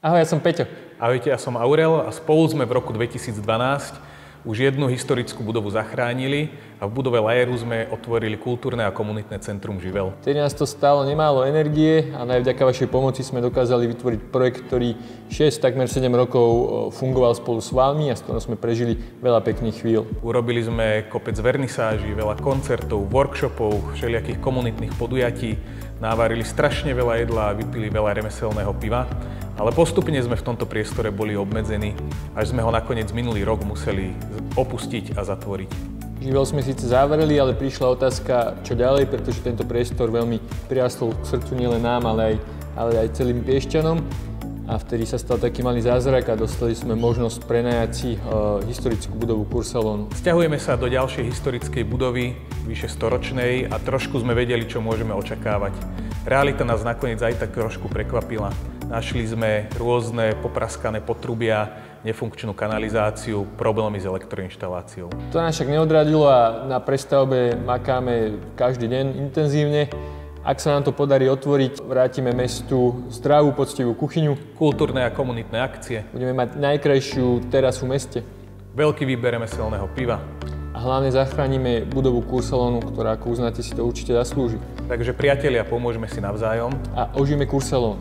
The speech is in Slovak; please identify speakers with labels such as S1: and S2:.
S1: Ahoj, ja som Peťo.
S2: Ahojte, ja som Aurel a spolu sme v roku 2012 už jednu historickú budovu zachránili a v budove Lajeru sme otvorili kultúrne a komunitné centrum Živel.
S1: Tedy nás to stálo nemálo energie a aj vďaka vašej pomoci sme dokázali vytvoriť projekt, ktorý takmer 7 rokov fungoval spolu s vami a s ktorom sme prežili veľa pekných chvíľ.
S2: Urobili sme kopec vernisáží, veľa koncertov, workshopov, všelijakých komunitných podujatí, navarili strašne veľa jedla a vypili veľa remeselného piva. Ale postupne sme v tomto priestore boli obmedzení, až sme ho nakoniec minulý rok museli opustiť a zatvoriť.
S1: Živel sme síce zavreli, ale prišla otázka, čo ďalej, pretože tento priestor veľmi prirastol k srdcu nielen nám, ale aj celým Piešťanom. A vtedy sa stal taký malý zázrak a dostali sme možnosť prenajať si historickú budovu Kursalónu.
S2: Sťahujeme sa do ďalšej historickej budovy, vyše storočnej, a trošku sme vedeli, čo môžeme očakávať. Realita nás nakoniec aj tak trošku prekvapila. Našli sme rôzne popraskané potrubia, nefunkčnú kanalizáciu, problémy s elektroinštaláciou.
S1: To nás však neodradilo a na prestavbe makáme každý deň intenzívne. Ak sa nám to podarí otvoriť, vrátime mestu zdravú, poctivú kuchyňu.
S2: Kultúrne a komunitné akcie.
S1: Budeme mať najkrajšiu terasu v meste.
S2: Veľký výber remeselného piva.
S1: A hlavne zachránime budovu Kursalónu, ktorá, ako uznáte, si to určite zaslúži.
S2: Takže priatelia, pomôžeme si navzájom.
S1: A ožijeme Kursalón.